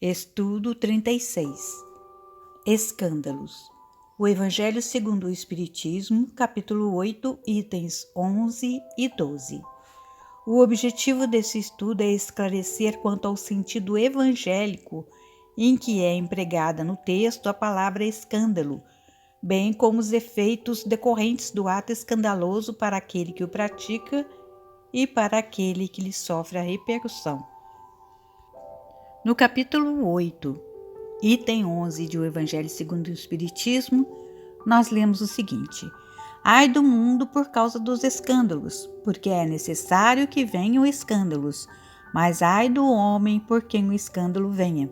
Estudo 36. Escândalos. O Evangelho segundo o Espiritismo, capítulo 8, itens 11 e 12. O objetivo desse estudo é esclarecer quanto ao sentido evangélico em que é empregada no texto a palavra escândalo, bem como os efeitos decorrentes do ato escandaloso para aquele que o pratica e para aquele que lhe sofre a repercussão. No capítulo 8, item 11 do Evangelho segundo o Espiritismo, nós lemos o seguinte: Ai do mundo por causa dos escândalos, porque é necessário que venham escândalos, mas ai do homem por quem o escândalo venha.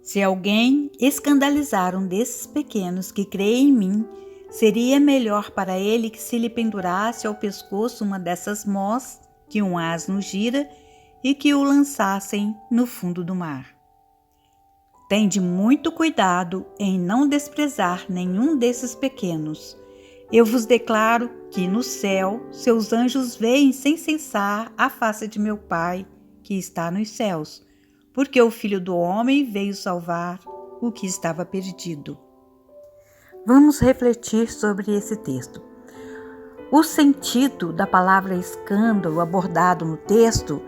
Se alguém escandalizar um desses pequenos que crê em mim, seria melhor para ele que se lhe pendurasse ao pescoço uma dessas mós que um asno gira e que o lançassem no fundo do mar. Tende muito cuidado em não desprezar nenhum desses pequenos. Eu vos declaro que no céu seus anjos veem sem cessar a face de meu Pai que está nos céus, porque o Filho do Homem veio salvar o que estava perdido. Vamos refletir sobre esse texto. O sentido da palavra escândalo abordado no texto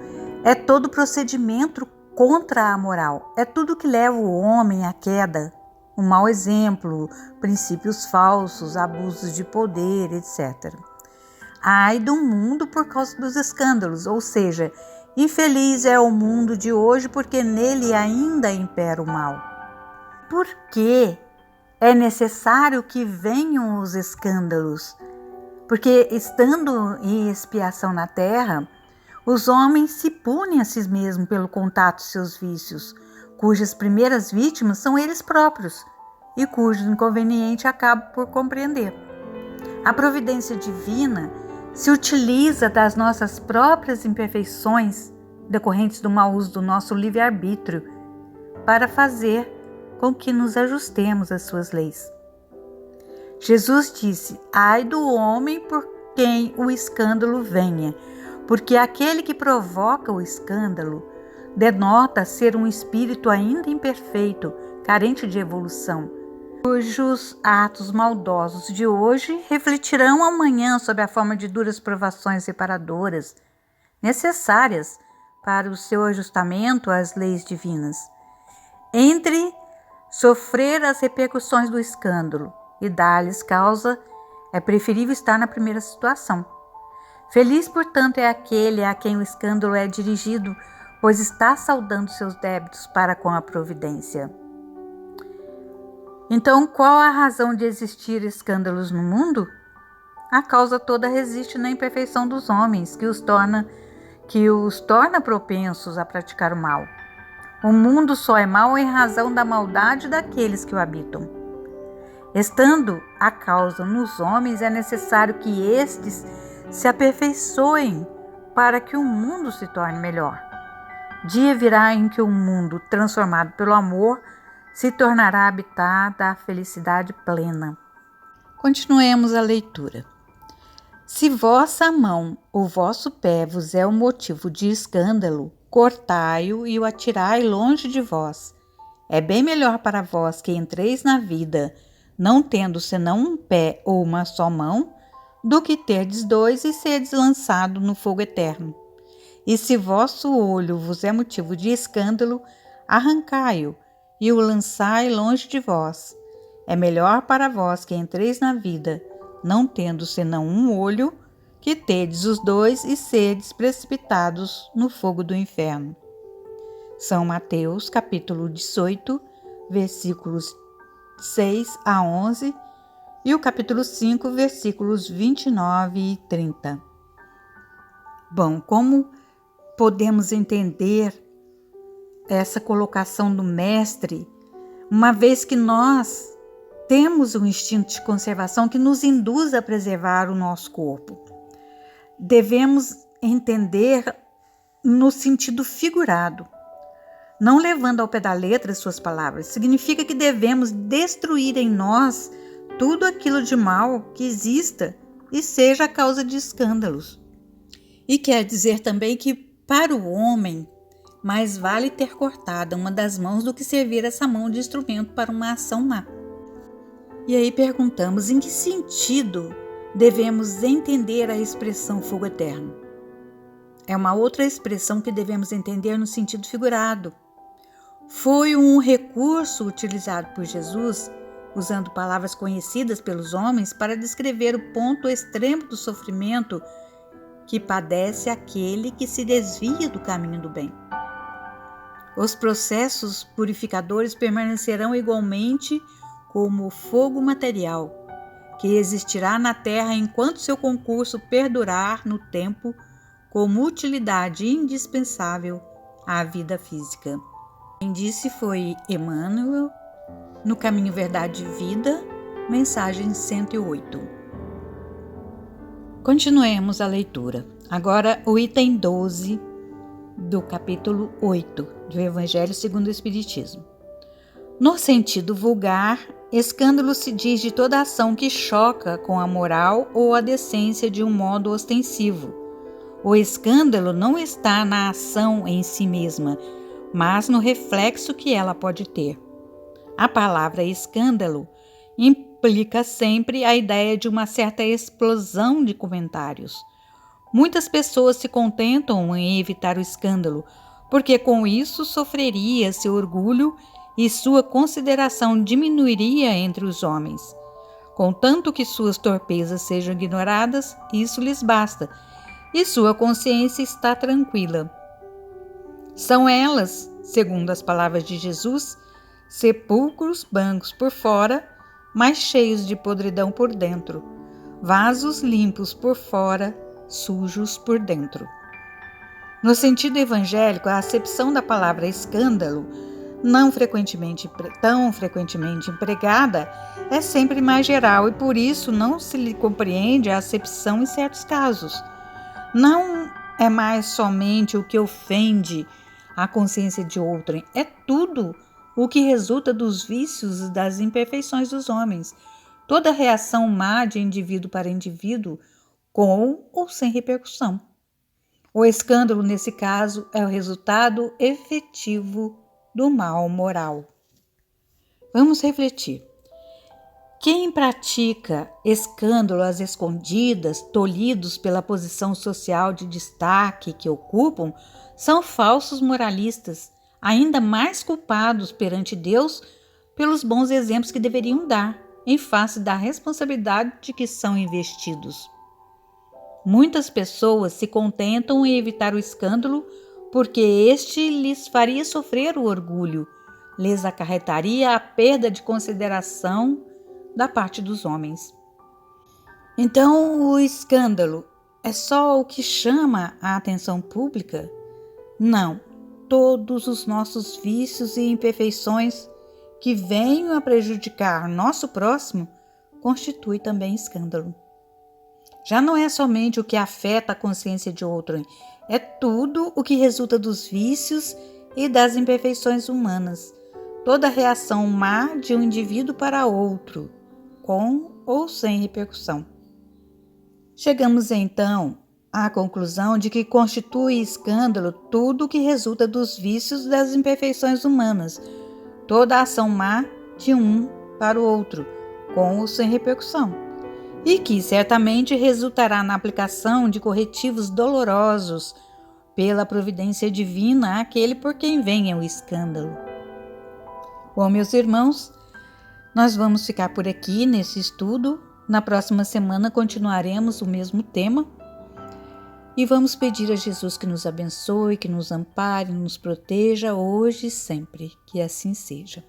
é todo procedimento contra a moral, é tudo que leva o homem à queda, um mau exemplo, princípios falsos, abusos de poder, etc. Ai do mundo por causa dos escândalos, ou seja, infeliz é o mundo de hoje porque nele ainda impera o mal. Por que é necessário que venham os escândalos? Porque estando em expiação na terra, os homens se punem a si mesmos pelo contato de seus vícios, cujas primeiras vítimas são eles próprios e cujo inconveniente acabam por compreender. A providência divina se utiliza das nossas próprias imperfeições decorrentes do mau uso do nosso livre-arbítrio para fazer com que nos ajustemos às suas leis. Jesus disse: ai do homem por quem o escândalo venha, porque aquele que provoca o escândalo denota ser um espírito ainda imperfeito, carente de evolução, cujos atos maldosos de hoje refletirão amanhã sob a forma de duras provações reparadoras, necessárias para o seu ajustamento às leis divinas. Entre sofrer as repercussões do escândalo e dar-lhes causa, é preferível estar na primeira situação. Feliz, portanto, é aquele a quem o escândalo é dirigido, pois está saldando seus débitos para com a providência. Então, qual a razão de existir escândalos no mundo? A causa toda resiste na imperfeição dos homens, que os torna propensos a praticar o mal. O mundo só é mau em razão da maldade daqueles que o habitam. Estando a causa nos homens, é necessário que estes se aperfeiçoem para que o mundo se torne melhor. Dia virá em que o mundo, transformado pelo amor, se tornará habitat da felicidade plena. Continuemos a leitura. Se vossa mão ou vosso pé vos é o motivo de escândalo, cortai-o e o atirai longe de vós. É bem melhor para vós que entreis na vida, não tendo senão um pé ou uma só mão, do que terdes dois e serdes lançado no fogo eterno. E se vosso olho vos é motivo de escândalo, arrancai-o e o lançai longe de vós. É melhor para vós que entreis na vida, não tendo senão um olho, que terdes os dois e serdes precipitados no fogo do inferno. São Mateus, capítulo 18, versículos 6 a 11, e o capítulo 5, versículos 29 e 30. Bom, como podemos entender essa colocação do mestre, uma vez que nós temos um instinto de conservação que nos induz a preservar o nosso corpo? Devemos entender no sentido figurado, não levando ao pé da letra suas palavras. Significa que devemos destruir em nós tudo aquilo de mal que exista e seja a causa de escândalos. E quer dizer também que para o homem mais vale ter cortada uma das mãos do que servir essa mão de instrumento para uma ação má. E aí perguntamos, em que sentido devemos entender a expressão fogo eterno? É uma outra expressão que devemos entender no sentido figurado. Foi um recurso utilizado por Jesus, usando palavras conhecidas pelos homens, para descrever o ponto extremo do sofrimento que padece aquele que se desvia do caminho do bem. Os processos purificadores permanecerão igualmente como fogo material, que existirá na terra enquanto seu concurso perdurar no tempo como utilidade indispensável à vida física. Quem disse foi Emmanuel, no Caminho, Verdade e Vida, mensagem 108. Continuemos a leitura. Agora o item 12 do capítulo 8 do Evangelho segundo o Espiritismo. No sentido vulgar, escândalo se diz de toda ação que choca com a moral ou a decência de um modo ostensivo. O escândalo não está na ação em si mesma, mas no reflexo que ela pode ter. A palavra escândalo implica sempre a ideia de uma certa explosão de comentários. Muitas pessoas se contentam em evitar o escândalo, porque com isso sofreria seu orgulho e sua consideração diminuiria entre os homens. Contanto que suas torpezas sejam ignoradas, isso lhes basta, e sua consciência está tranquila. São elas, segundo as palavras de Jesus, sepulcros brancos por fora, mas cheios de podridão por dentro, vasos limpos por fora, sujos por dentro. No sentido evangélico, a acepção da palavra escândalo, tão frequentemente empregada, é sempre mais geral e por isso não se lhe compreende a acepção em certos casos. Não é mais somente o que ofende a consciência de outrem, é tudo o que resulta dos vícios e das imperfeições dos homens. Toda reação má de indivíduo para indivíduo, com ou sem repercussão. O escândalo, nesse caso, é o resultado efetivo do mal moral. Vamos refletir. Quem pratica escândalo às escondidas, tolhidos pela posição social de destaque que ocupam, são falsos moralistas, ainda mais culpados perante Deus pelos bons exemplos que deveriam dar, em face da responsabilidade de que são investidos. Muitas pessoas se contentam em evitar o escândalo porque este lhes faria sofrer o orgulho, lhes acarretaria a perda de consideração da parte dos homens. Então, o escândalo é só o que chama a atenção pública? Não, todos os nossos vícios e imperfeições que venham a prejudicar nosso próximo constitui também escândalo. Já não é somente o que afeta a consciência de outrem, é tudo o que resulta dos vícios e das imperfeições humanas, toda reação má de um indivíduo para outro, com ou sem repercussão. Chegamos então à conclusão de que constitui escândalo tudo o que resulta dos vícios e das imperfeições humanas, toda ação má de um para o outro, com ou sem repercussão, e que certamente resultará na aplicação de corretivos dolorosos pela providência divina àquele por quem venha o escândalo. Bom, meus irmãos, nós vamos ficar por aqui nesse estudo. Na próxima semana continuaremos o mesmo tema e vamos pedir a Jesus que nos abençoe, que nos ampare, nos proteja hoje e sempre. Que assim seja.